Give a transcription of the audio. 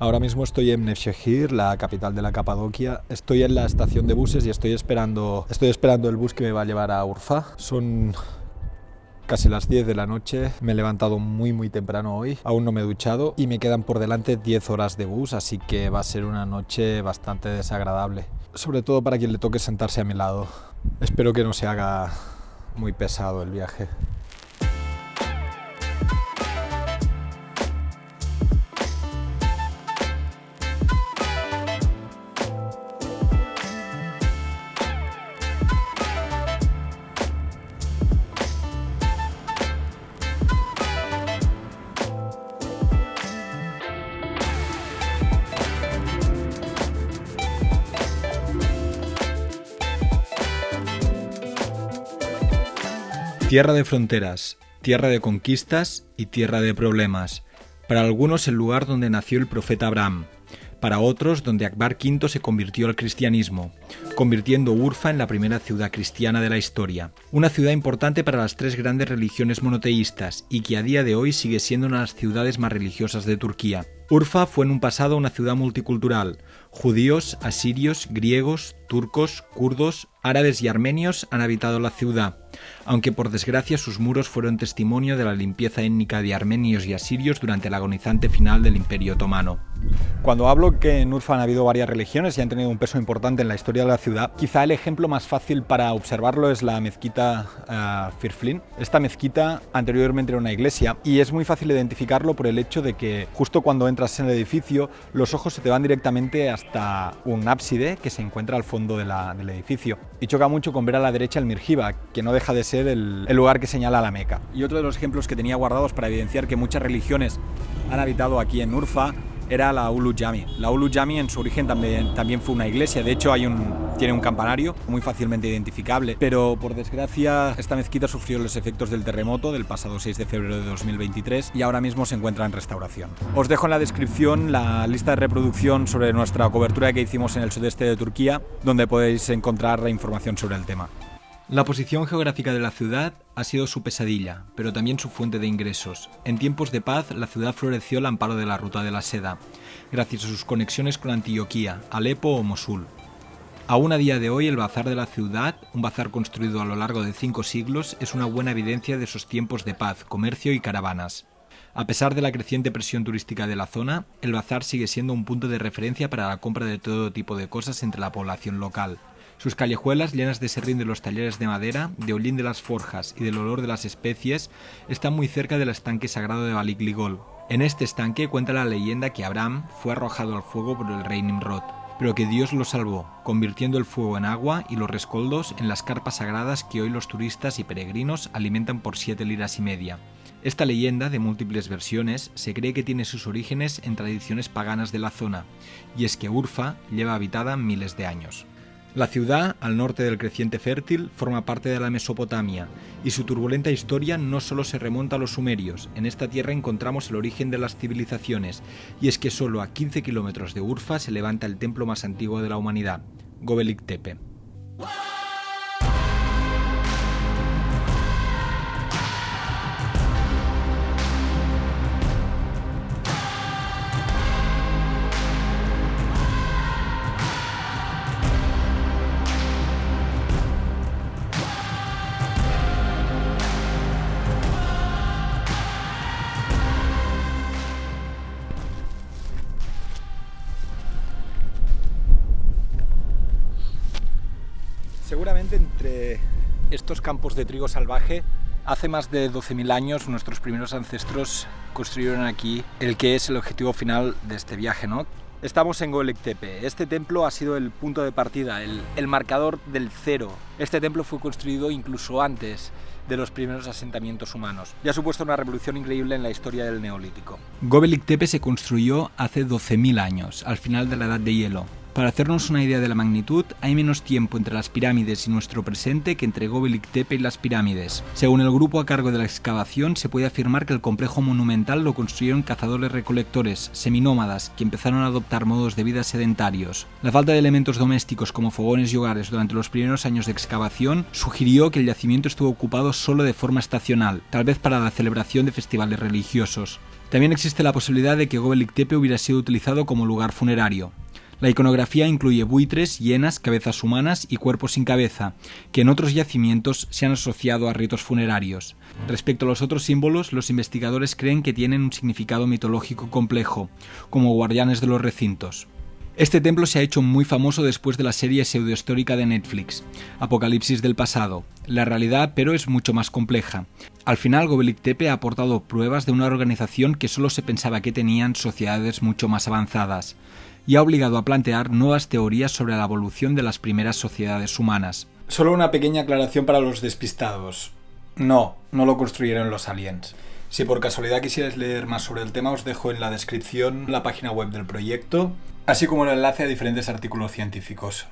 Ahora mismo estoy en Nevşehir, la capital de la Capadocia. Estoy en la estación de buses y estoy esperando el bus que me va a llevar a Urfa. Son casi las 10 de la noche, me he levantado muy temprano hoy, aún no me he duchado y me quedan por delante 10 horas de bus, así que va a ser una noche bastante desagradable, sobre todo para quien le toque sentarse a mi lado. Espero que no se haga muy pesado el viaje. Tierra de fronteras, tierra de conquistas y tierra de problemas. Para algunos el lugar donde nació el profeta Abraham, para otros donde Akbar V se convirtió al cristianismo, convirtiendo Urfa en la primera ciudad cristiana de la historia. Una ciudad importante para las tres grandes religiones monoteístas y que a día de hoy sigue siendo una de las ciudades más religiosas de Turquía. Urfa fue en un pasado una ciudad multicultural. Judíos, asirios, griegos, turcos, kurdos, árabes y armenios han habitado la ciudad, aunque por desgracia sus muros fueron testimonio de la limpieza étnica de armenios y asirios durante el agonizante final del Imperio Otomano. Cuando hablo que en Urfa han habido varias religiones y han tenido un peso importante en la historia de la ciudad, quizá el ejemplo más fácil para observarlo es la mezquita Firflin. Esta mezquita anteriormente era una iglesia y es muy fácil identificarlo por el hecho de que justo cuando entras en el edificio los ojos se te van directamente hasta un ábside que se encuentra al fondo del edificio. Y choca mucho con ver a la derecha el Mirjiba, que no deja de ser el lugar que señala a la Meca. Y otro de los ejemplos que tenía guardados para evidenciar que muchas religiones han habitado aquí en Urfa era la Ulu Jami. La Ulu Jami en su origen también fue una iglesia, de hecho tiene un campanario muy fácilmente identificable, pero por desgracia esta mezquita sufrió los efectos del terremoto del pasado 6 de febrero de 2023 y ahora mismo se encuentra en restauración. Os dejo en la descripción la lista de reproducción sobre nuestra cobertura que hicimos en el sudeste de Turquía, donde podéis encontrar la información sobre el tema. La posición geográfica de la ciudad ha sido su pesadilla, pero también su fuente de ingresos. En tiempos de paz, la ciudad floreció al amparo de la Ruta de la Seda, gracias a sus conexiones con Antioquía, Alepo o Mosul. Aún a día de hoy, el bazar de la ciudad, un bazar construido a lo largo de 5 siglos, es una buena evidencia de esos tiempos de paz, comercio y caravanas. A pesar de la creciente presión turística de la zona, el bazar sigue siendo un punto de referencia para la compra de todo tipo de cosas entre la población local. Sus callejuelas, llenas de serrín de los talleres de madera, de hollín de las forjas y del olor de las especies, están muy cerca del estanque sagrado de Balik Ligol. En este estanque cuenta la leyenda que Abraham fue arrojado al fuego por el rey Nimrod, pero que Dios lo salvó, convirtiendo el fuego en agua y los rescoldos en las carpas sagradas que hoy los turistas y peregrinos alimentan por 7 liras y media. Esta leyenda, de múltiples versiones, se cree que tiene sus orígenes en tradiciones paganas de la zona, y es que Urfa lleva habitada miles de años. La ciudad, al norte del creciente fértil, forma parte de la Mesopotamia, y su turbulenta historia no solo se remonta a los sumerios. En esta tierra encontramos el origen de las civilizaciones, y es que solo a 15 kilómetros de Urfa se levanta el templo más antiguo de la humanidad, Göbekli Tepe. Seguramente entre estos campos de trigo salvaje, hace más de 12.000 años nuestros primeros ancestros construyeron aquí el que es el objetivo final de este viaje, ¿no? Estamos en Göbekli Tepe. Este templo ha sido el punto de partida, el marcador del cero. Este templo fue construido incluso antes de los primeros asentamientos humanos y ha supuesto una revolución increíble en la historia del Neolítico. Göbekli Tepe se construyó hace 12.000 años, al final de la Edad de Hielo. Para hacernos una idea de la magnitud, hay menos tiempo entre las pirámides y nuestro presente que entre Göbekli Tepe y las pirámides. Según el grupo a cargo de la excavación, se puede afirmar que el complejo monumental lo construyeron cazadores-recolectores, seminómadas, que empezaron a adoptar modos de vida sedentarios. La falta de elementos domésticos como fogones y hogares durante los primeros años de excavación sugirió que el yacimiento estuvo ocupado solo de forma estacional, tal vez para la celebración de festivales religiosos. También existe la posibilidad de que Göbekli Tepe hubiera sido utilizado como lugar funerario. La iconografía incluye buitres, hienas, cabezas humanas y cuerpos sin cabeza, que en otros yacimientos se han asociado a ritos funerarios. Respecto a los otros símbolos, los investigadores creen que tienen un significado mitológico complejo, como guardianes de los recintos. Este templo se ha hecho muy famoso después de la serie pseudohistórica de Netflix, Apocalipsis del pasado. La realidad, pero, es mucho más compleja. Al final, Göbekli Tepe ha aportado pruebas de una organización que solo se pensaba que tenían sociedades mucho más avanzadas, y ha obligado a plantear nuevas teorías sobre la evolución de las primeras sociedades humanas. Solo una pequeña aclaración para los despistados. No lo construyeron los aliens. Si por casualidad quisierais leer más sobre el tema, os dejo en la descripción la página web del proyecto, así como el enlace a diferentes artículos científicos.